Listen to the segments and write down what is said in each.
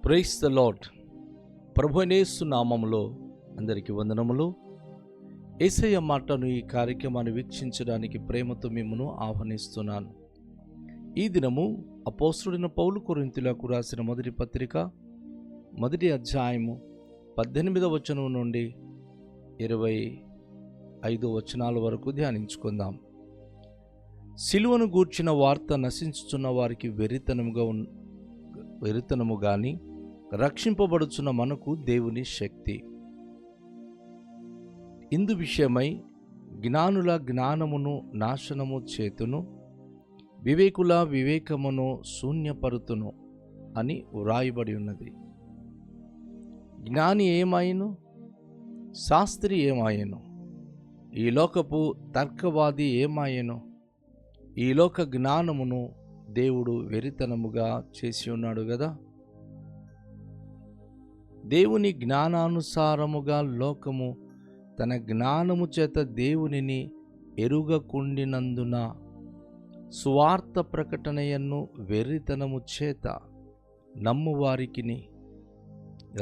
Praise the lord. ప్రభువైన యేసు నామములో అందరికీ వందనములు. యేసయ్య మాటను ఈ కార్యక్రమాన్ని వీక్షించడానికి ప్రేమతో మిమ్మను ఆహ్వానిస్తున్నాను. ఈ దినము అపోస్తలుడైన పౌలు కొరింథీయులకు రాసిన మొదటి పత్రిక 1వ అధ్యాయము 18వ వచనం నుండి 25 వచనాల వరకు ధ్యానించుకుందాం. సిలువను గూర్చిన వార్త నశించుచున్న వారికి వెరితనము గాని రక్షింపబడుచున్న మనకు దేవుని శక్తి. ఇందు విషయమై జ్ఞానుల జ్ఞానమును నాశనము చేతును, వివేకుల వివేకమును శూన్యపరుతును అని వ్రాయబడి ఉన్నది. జ్ఞాని ఏమాయను, శాస్త్రి ఏమాయను, ఈ లోకపు తర్కవాది ఏమాయను, ఈ లోక జ్ఞానమును దేవుడు వెరితనముగా చేసి ఉన్నాడు కదా. దేవుని జ్ఞానానుసారముగా లోకము తన జ్ఞానము చేత దేవునిని ఎరుగకుండినందున సువార్త ప్రకటనయన్ను వెర్రితనము చేత నమ్మువారికిని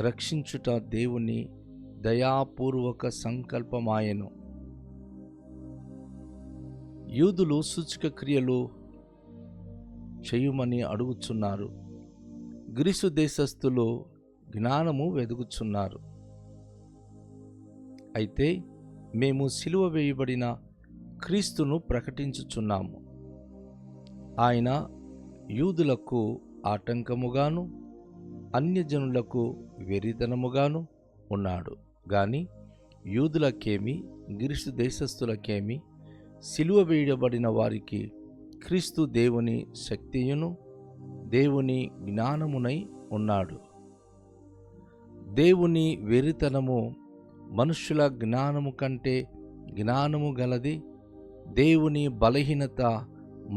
రక్షించుట దేవుని దయాపూర్వక సంకల్పమాయెను. యూదులు సూచక క్రియలు చేయుమని అడుగుచున్నారు, గ్రీసు దేశస్థులు జ్ఞానము వెదుగుచున్నారు. అయితే మేము సిలువ వేయబడిన క్రీస్తును ప్రకటించుచున్నాము. ఆయన యూదులకు ఆటంకముగాను అన్యజనులకు వెరితనముగాను ఉన్నాడు గాని యూదులకేమి గ్రీసు దేశస్థులకేమి సిలువ వేయబడిన వారికి క్రీస్తు దేవుని శక్తియును దేవుని జ్ఞానమునై ఉన్నాడు. దేవుని వెరితనము మనుష్యుల జ్ఞానము కంటే జ్ఞానము గలది, దేవుని బలహీనత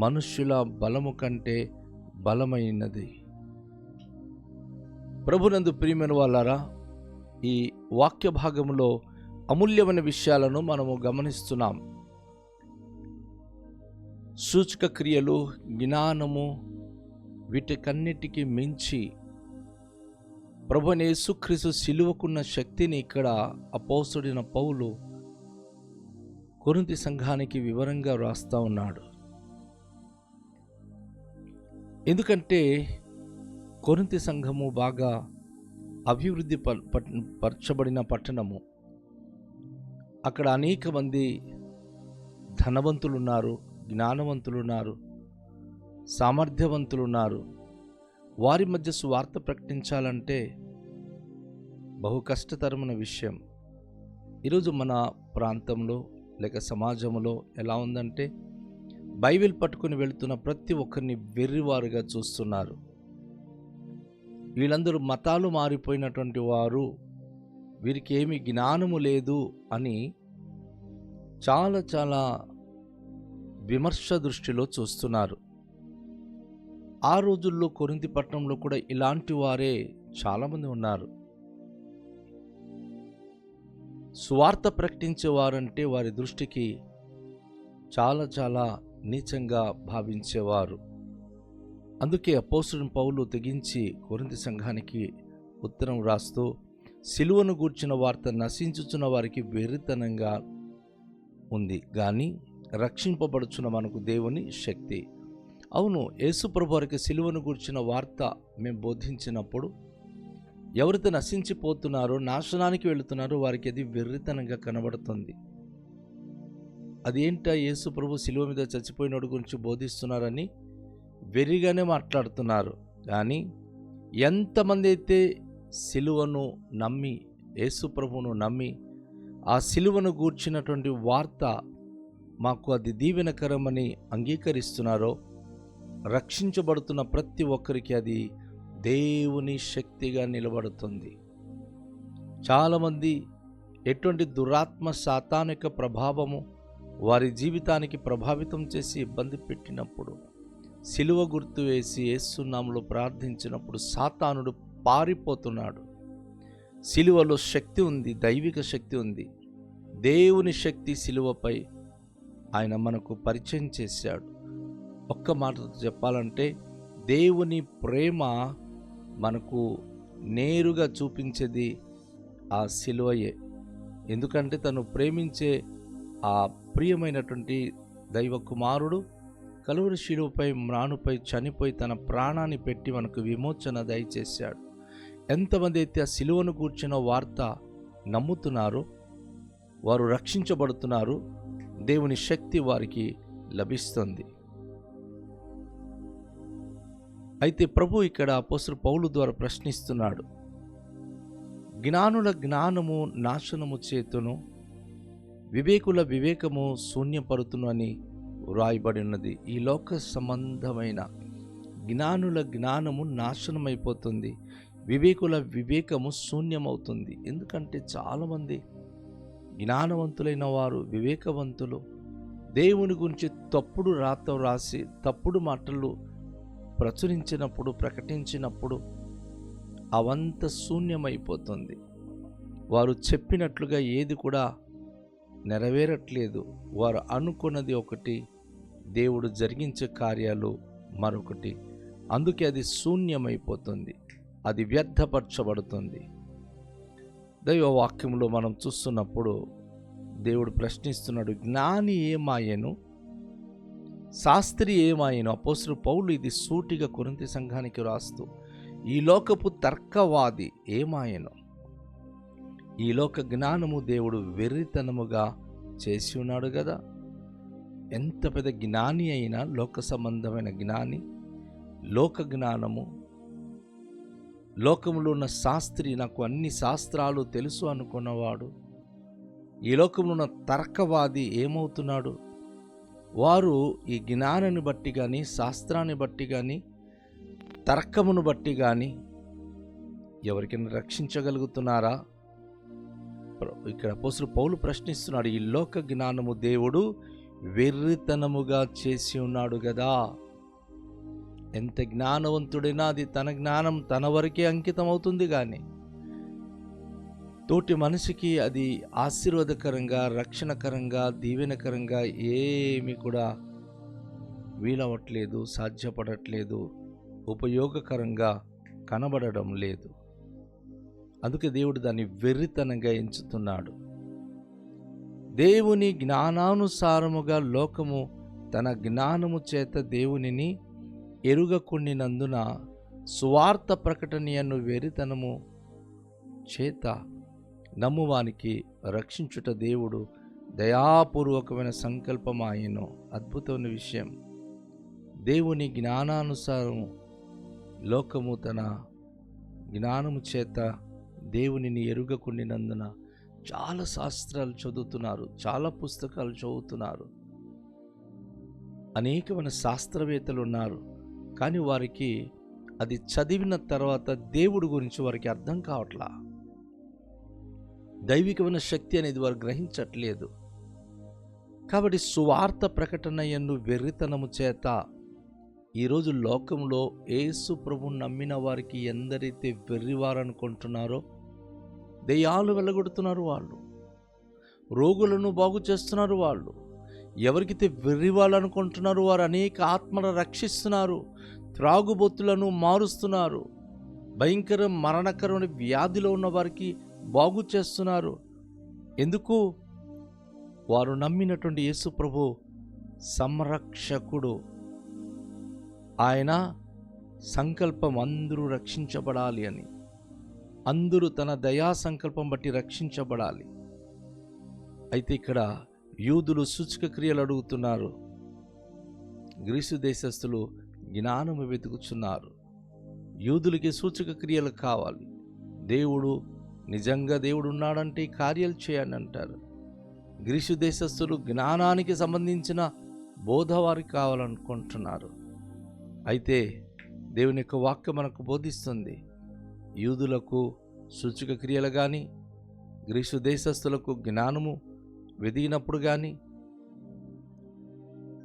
మనుష్యుల బలము కంటే బలమైనది. ప్రభునందు ప్రియమైన వాళ్ళారా, ఈ వాక్య భాగములో అమూల్యమైన విషయాలను మనము గమనిస్తున్నాం. సూచక క్రియలు, జ్ఞానము, వీటికన్నిటికీ మించి ప్రభువైన యేసుక్రీస్తు సిలువకున్న శక్తిని ఇక్కడ అపోస్తలుడైన పౌలు కొరింథీ సంఘానికి వివరంగా వ్రాస్తా ఉన్నాడు. ఎందుకంటే కొరింథీ సంఘము బాగా అభివృద్ధి పరచబడిన పట్టణము. అక్కడ అనేక మంది ధనవంతులున్నారు, జ్ఞానవంతులున్నారు, సామర్థ్యవంతులున్నారు. వారి మధ్య సువార్త ప్రకటించాలంటే బహు కష్టతరమైన విషయం. ఈరోజు మన ప్రాంతంలో లేక సమాజంలో ఎలా ఉందంటే, బైబిల్ పట్టుకుని వెళుతున్న ప్రతి ఒక్కరిని వెర్రివారుగా చూస్తున్నారు. వీళ్ళందరూ మతాలు మారిపోయినటువంటి వారు, వీరికి ఏమీ జ్ఞానము లేదు అని చాలా విమర్శ దృష్టిలో చూస్తున్నారు. ఆ రోజుల్లో కొరింథీ పట్టణంలో కూడా ఇలాంటి వారే చాలామంది ఉన్నారు. సువార్త ప్రకటించేవారంటే వారి దృష్టికి చాలా నీచంగా భావించేవారు. అందుకే అపోస్తలుడైన పౌలు తెగించి కొరింథీ సంఘానికి ఉత్తరం రాస్తూ, సిలువను గూర్చిన వార్త నశించుచున్న వారికి వెర్రితనంగా ఉంది గాని రక్షింపబడుచున్న మనకు దేవుని శక్తి. అవును, యేసు ప్రభు వారికి సిలువను గూర్చిన వార్త మేము బోధించినప్పుడు ఎవరైతే నశించిపోతున్నారో, నాశనానికి వెళుతున్నారో వారికి అది వెర్రితనంగా కనబడుతుంది. అదేంటా యేసు ప్రభు సిలువ మీద చచ్చిపోయినోడు గురించి బోధిస్తున్నారని వెర్రిగానే మాట్లాడుతున్నారు. కానీ ఎంతమంది అయితే సిలువను నమ్మి, యేసు ప్రభువును నమ్మి ఆ సిలువను గూర్చినటువంటి వార్త మాకు అది దీవెనకరమని అంగీకరిస్తున్నారో, రక్షించబడుతున్న ప్రతి ఒక్కరికి అది దేవుని శక్తిగా నిలబడుతుంది. చాలామంది ఎటువంటి దురాత్మ సాతానిక ప్రభావము వారి జీవితానికి ప్రభావితం చేసి ఇబ్బంది పెట్టినప్పుడు సిలువ గుర్తు వేసి యేసు నామములో ప్రార్థించినప్పుడు సాతానుడు పారిపోతున్నాడు. సిలువలో శక్తి ఉంది, దైవిక శక్తి ఉంది. దేవుని శక్తి సిలువపై ఆయన మనకు పరిచయం చేశాడు. ఒక్క మాట చెప్పాలంటే దేవుని ప్రేమ మనకు నేరుగా చూపించేది ఆ సిలువయే. ఎందుకంటే తను ప్రేమించే ఆ ప్రియమైనటువంటి దైవ కుమారుడు కలువరి శిలువపై మ్రానుపై చనిపోయి తన ప్రాణాన్ని పెట్టి మనకు విమోచన దయచేశాడు. ఎంతమంది అయితే ఆ సిలువను కూర్చున్న వార్త నమ్ముతున్నారో వారు రక్షించబడుతున్నారు. దేవుని శక్తి వారికి లభిస్తుంది. అయితే ప్రభు ఇక్కడ అపోస్తలుడు పౌలు ద్వారా ప్రశ్నిస్తున్నాడు. జ్ఞానుల జ్ఞానము నాశనము చేతును, వివేకుల వివేకము శూన్యపరుతును అని వ్రాయబడి ఉన్నది. ఈ లోక సంబంధమైన జ్ఞానుల జ్ఞానము నాశనమైపోతుంది, వివేకుల వివేకము శూన్యమవుతుంది. ఎందుకంటే చాలామంది జ్ఞానవంతులైన వారు, వివేకవంతులు దేవుని గురించి తప్పుడు రాత రాసి తప్పుడు మాటలు ప్రచురించినప్పుడు, ప్రకటించినప్పుడు అవంత శూన్యమైపోతుంది. వారు చెప్పినట్లుగా ఏది కూడా నెరవేరట్లేదు. వారు అనుకున్నది ఒకటి, దేవుడు జరిగించే కార్యాలు మరొకటి. అందుకే అది శూన్యమైపోతుంది, అది వ్యర్థపరచబడుతుంది. దైవ వాక్యంలో మనం చూస్తున్నప్పుడు దేవుడు ప్రశ్నిస్తున్నాడు, జ్ఞాని ఏమాయెను, శాస్త్రి ఏమాయెను. అపోస్తలుడు పౌలు ఇది సూటిగా కొరింథీ సంఘానికి రాస్తూ, ఈ లోకపు తర్కవాది ఏమాయెను. ఈ లోక జ్ఞానము దేవుడు వెర్రితనముగా చేసి ఉన్నాడు కదా. ఎంత పెద్ద జ్ఞాని అయినా, లోక సంబంధమైన జ్ఞాని, లోక జ్ఞానము, లోకంలో ఉన్న శాస్త్రి, నాకు అన్ని శాస్త్రాలు తెలుసు అనుకున్నవాడు, ఈ లోకంలో ఉన్న తర్కవాది ఏమవుతున్నాడు? వారు ఈ జ్ఞానాన్ని బట్టి కానీ, శాస్త్రాన్ని బట్టి కానీ, తర్కమును బట్టి కానీ ఎవరికైనా రక్షించగలుగుతున్నారా? ఇక్కడ అపోస్తలుడు పౌలు ప్రశ్నిస్తున్నాడు, ఈ లోక జ్ఞానము దేవుడు వెర్రితనముగా చేసి ఉన్నాడు కదా. ఎంత జ్ఞానవంతుడైనా అది తన జ్ఞానం తన వరకే అంకితం అవుతుంది, కానీ తోటి మనిషికి అది ఆశీర్వాదకరంగా, రక్షణకరంగా, దీవెనకరంగా ఏమి కూడా వీలవట్లేదు, సాధ్యపడట్లేదు, ఉపయోగకరంగా కనబడడం లేదు. అందుకే దేవుడు దాన్ని వెర్రితనంగా ఎంచుతున్నాడు. దేవుని జ్ఞానానుసారముగా లోకము తన జ్ఞానము చేత దేవునిని ఎరుగకుండినందున సువార్త ప్రకటనయను వెర్రితనము చేత నమ్మువానికి రక్షించుట దేవుడు దయాపూర్వకమైన సంకల్పమాయెను. అద్భుతమైన విషయం. దేవుని జ్ఞానానుసారము లోకము తన జ్ఞానము చేత దేవునిని ఎరుగకుండినందున చాలా శాస్త్రాలు చదువుతున్నారు, చాలా పుస్తకాలు చదువుతున్నారు, అనేకమైన శాస్త్రవేత్తలు ఉన్నారు. కానీ వారికి అది చదివిన తర్వాత దేవుడి గురించి వారికి అర్థం కావట్లా. దైవికమైన శక్తి అనేది వారు గ్రహించట్లేదు. కాబట్టి సువార్త ప్రకటన యందు వెర్రితనము చేత ఈరోజు లోకంలో యేసు ప్రభువును నమ్మిన వారికి ఎందరైతే వెర్రివారనుకుంటున్నారో, దెయ్యాలు వెళ్ళగొడుతున్నారు వాళ్ళు, రోగులను బాగు చేస్తున్నారు వాళ్ళు, ఎవరికైతే వెర్రివాళ్ళనుకుంటున్నారు వారు అనేక ఆత్మలను రక్షిస్తున్నారు, త్రాగుబోతులను మారుస్తున్నారు, భయంకర మరణకరమైన వ్యాధిలో ఉన్న వారికి బాగు చేస్తున్నారు. ఎందుకు? వారు నమ్మినటువంటి యేసు ప్రభు సంరక్షకుడు. ఆయన సంకల్పం అందరూ రక్షించబడాలి అని, అందరూ తన దయా సంకల్పం బట్టి రక్షించబడాలి. అయితే ఇక్కడ యూదులు సూచక క్రియలు అడుగుతున్నారు, గ్రీసు దేశస్థులు జ్ఞానము వెతుకుచున్నారు. యూదులకి సూచక క్రియలు కావాలి. దేవుడు నిజంగా దేవుడు ఉన్నాడంటే కార్యాలు చేయండి అంటారు. గ్రీసు దేశస్థులు జ్ఞానానికి సంబంధించిన బోధ వారికి కావాలనుకుంటున్నారు. అయితే దేవుని యొక్క వాక్యం మనకు బోధిస్తుంది, యూదులకు సూచక క్రియలు కానీ, గ్రీసు దేశస్థులకు జ్ఞానము వెదిగినప్పుడు కానీ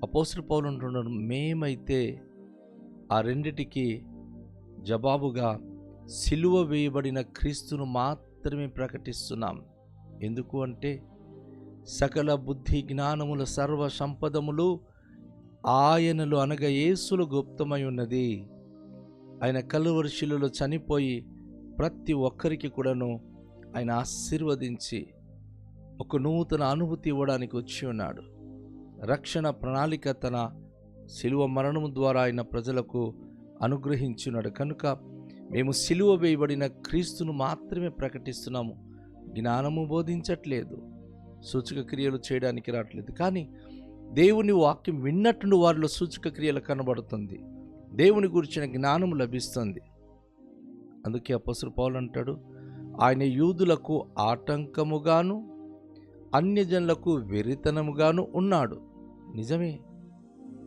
అపోస్తలుడు పౌలు అంటున్నాడు, మేమైతే ఆ రెండిటికి జవాబుగా సిలువ వేయబడిన క్రీస్తును మాత్రమే ప్రకటిస్తున్నాం. ఎందుకు అంటే సకల బుద్ధి జ్ఞానముల సర్వ సంపదములు ఆయనలో అనగా యేసులో గుప్తమై ఉన్నది. ఆయన కలువరి శిలువలో చనిపోయి ప్రతి ఒక్కరికి కూడాను ఆయన ఆశీర్వదించి ఒక నూతన అనుభూతి ఇవ్వడానికి వచ్చి ఉన్నాడు. రక్షణ ప్రణాళిక తన శిలువ మరణం ద్వారా ఆయన ప్రజలకు అనుగ్రహించున్నాడు. కనుక మేము శిలువ వేయబడిన క్రీస్తును మాత్రమే ప్రకటిస్తున్నాము. జ్ఞానము బోధించట్లేదు, సూచక క్రియలు చేయడానికి రావట్లేదు. కానీ దేవుని వాక్యం విన్నట్టు వారిలో సూచక క్రియలు కనబడుతుంది, దేవుని గురించిన జ్ఞానం లభిస్తుంది. అందుకే అపొస్తలుడు పౌలు అంటాడు, ఆయన యూదులకు ఆటంకముగాను అన్యజనులకు వెర్రితనముగాను ఉన్నాడు. నిజమే,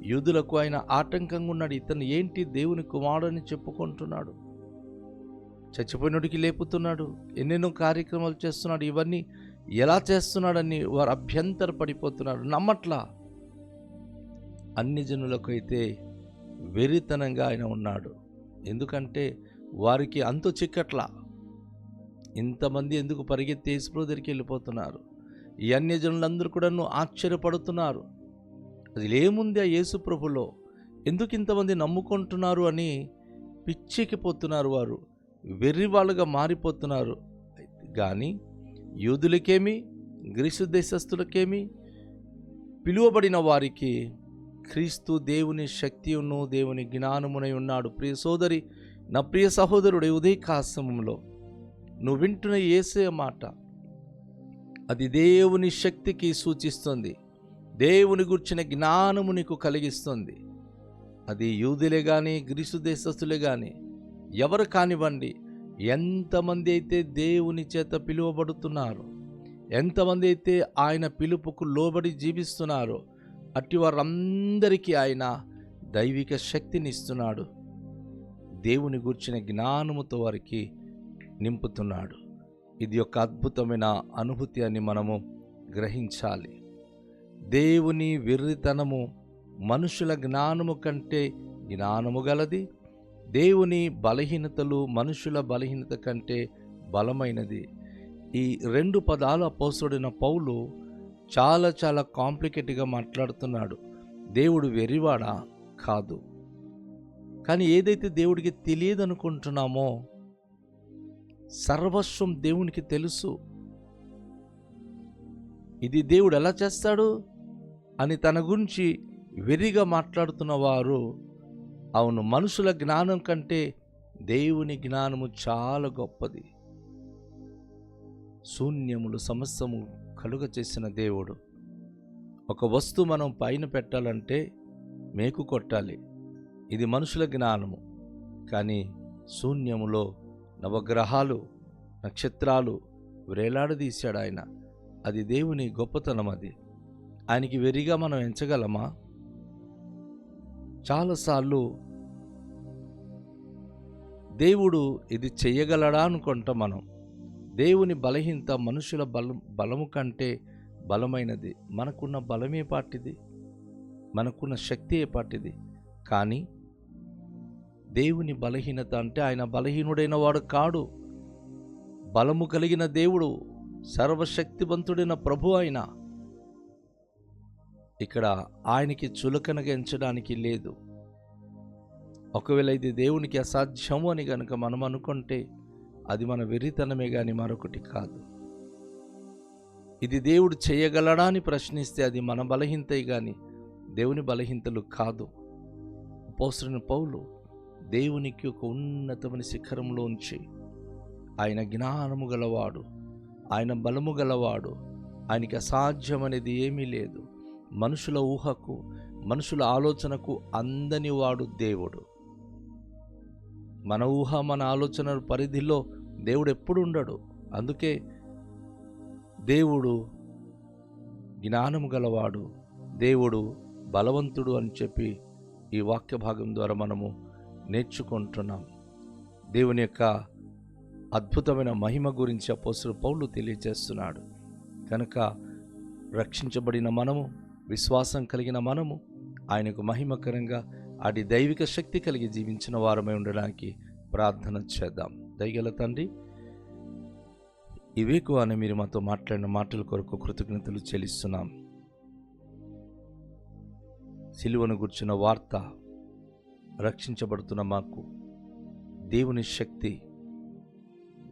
యూదులకు ఆయన ఆటంకంగా ఉన్నాడు. ఇతను ఏంటి దేవుని కుమారుడని చెప్పుకుంటున్నాడు, చచ్చిపోయినడికి లేపుతున్నాడు, ఎన్నెన్నో కార్యక్రమాలు చేస్తున్నాడు, ఇవన్నీ ఎలా చేస్తున్నాడని వారు అభ్యంతర పడిపోతున్నారు, నమ్మట్లా. అన్ని జనులకు అయితే వెర్రితనంగా ఆయన ఉన్నాడు. ఎందుకంటే వారికి అంతు చిక్కట్లా. ఇంతమంది ఎందుకు పరిగెత్తి యేసు దగ్గరికి వెళ్ళిపోతున్నారు? ఈ అన్యజనులందరూ కూడా ఆశ్చర్యపడుతున్నారు, అది ఏముంది ఆ యేసు ప్రభులో, ఎందుకు ఇంతమంది నమ్ముకుంటున్నారు అని పిచ్చెక్కిపోతున్నారు. వారు వెర్రివాళ్ళుగా మారిపోతున్నారు. కానీ యూదులకేమి గ్రీసు దేశస్థులకేమి పిలువబడిన వారికి క్రీస్తు దేవుని శక్తియును దేవుని జ్ఞానమునై ఉన్నాడు. ప్రియ సోదరి, నా ప్రియ సహోదరుడు, ఉదయకాశమంలో నువ్వు వింటున్న యేసయ్య మాట అది దేవుని శక్తికి సూచిస్తుంది, దేవుని గురించిన జ్ఞానము నీకు కలిగిస్తుంది. అది యూదులే కానీ గ్రీసు దేశస్థులే కానీ ఎవరు కానివ్వండి, ఎంతమంది అయితే దేవుని చేత పిలువబడుతున్నారో, ఎంతమంది అయితే ఆయన పిలుపుకు లోబడి జీవిస్తున్నారో, అట్టి వారందరికీ ఆయన దైవిక శక్తిని ఇస్తున్నాడు. దేవుని గురించిన జ్ఞానముతో వారికి నింపుతున్నాడు. ఇది ఒక అద్భుతమైన అనుభూతి అని మనము గ్రహించాలి. దేవుని వెర్రితనము మనుషుల జ్ఞానము కంటే జ్ఞానము గలది, దేవుని బలహీనతలు మనుషుల బలహీనత కంటే బలమైనది. ఈ రెండు పదాలు అపోస్తలుడైన పౌలు చాలా చాలా కాంప్లికేట్గా మాట్లాడుతున్నాడు. దేవుడు వెర్రివాడా? కాదు. కానీ ఏదైతే దేవుడికి తెలియదు అనుకుంటున్నామో, సర్వస్వం దేవునికి తెలుసు. ఇది దేవుడు ఎలా చేస్తాడు అని తన గురించి వెర్రిగా మాట్లాడుతున్న వారు, అవును, మనుషుల జ్ఞానం కంటే దేవుని జ్ఞానము చాలా గొప్పది. శూన్యములు సమస్తము కలుగ చేసిన దేవుడు. ఒక వస్తువు మనం పైన పెట్టాలంటే మేకు కొట్టాలి, ఇది మనుషుల జ్ఞానము. కానీ శూన్యములో నవగ్రహాలు నక్షత్రాలు వేలాడదీశాడు ఆయన. అది దేవుని గొప్పతనం. అది ఆయనకి వెర్రిగా మనం ఎంచగలమా? చాలాసార్లు దేవుడు ఇది చెయ్యగలడా అనుకుంటాం మనం. దేవుని బలహీనత మనుషుల బలము కంటే బలమైనది. మనకున్న బలమే పాటిది, మనకున్న శక్తి ఏ పాటిది. కానీ దేవుని బలహీనత అంటే ఆయన బలహీనుడైన వాడు కాడు. బలము కలిగిన దేవుడు, సర్వశక్తివంతుడైన ప్రభు ఆయన. ఇక్కడ ఆయనకి చులకనగా ఎంచడానికి లేదు. ఒకవేళ ఇది దేవునికి అసాధ్యము అని కనుక మనం అనుకుంటే అది మన వెర్రితనమే కానీ మరొకటి కాదు. ఇది దేవుడు చేయగలడా అని ప్రశ్నిస్తే అది మన బలహీనతే కానీ దేవుని బలహీనతలు కాదు. అపోస్తలుడైన పౌలు దేవునికి ఒక ఉన్నతమైన శిఖరంలో ఉంచి ఆయన జ్ఞానము గలవాడు, ఆయన బలము గలవాడు, ఆయనకి అసాధ్యమనేది ఏమీ లేదు. మనుషుల ఊహకు మనుషుల ఆలోచనకు అందని వాడు దేవుడు. మన ఊహ మన ఆలోచన పరిధిలో దేవుడు ఎప్పుడు ఉండడు. అందుకే దేవుడు జ్ఞానము గలవాడు, దేవుడు బలవంతుడు అని చెప్పి ఈ వాక్య భాగం ద్వారా మనము నేర్చుకుంటున్నాం. దేవుని యొక్క అద్భుతమైన మహిమ గురించి అపోస్తలుడు పౌలు తెలియజేస్తున్నాడు. కనుక రక్షించబడిన మనము, విశ్వాసం కలిగిన మనము ఆయనకు మహిమకరంగా అడి దైవిక శక్తి కలిగి జీవించిన వారమై ఉండడానికి ప్రార్థన చేద్దాం. దయగల తండ్రి, ఇవేకువానే మీరు మాతో మాట్లాడిన మాటల కొరకు కృతజ్ఞతలు చెల్లిస్తున్నాం. సిలువను గుర్చిన వార్త రక్షించబడుతున్న మాకు దేవుని శక్తి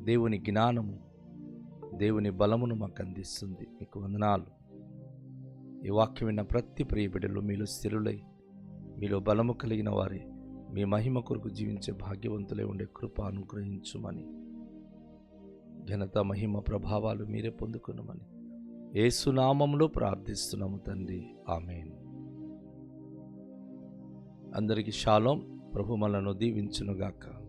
దేవుని జ్ఞానము, దేవుని బలమును మాకు అందిస్తుంది. మీకు వందనాలు. ఈ వాక్యం విన్న ప్రతి ప్రియ బిడ్డలు మీలో స్థిరులై, మీలో బలము కలిగిన వారే మీ మహిమ కొరకు జీవించే భాగ్యవంతులై ఉండే కృప అనుగ్రహించుమని, ఘనత మహిమ ప్రభావాలు మీరే పొందుకున్నామని యేసు నామములో ప్రార్థిస్తున్నాము తండ్రి. ఆమేన్. అందరికీ షాలోం. ప్రభు మనలను దీవించునుగాక.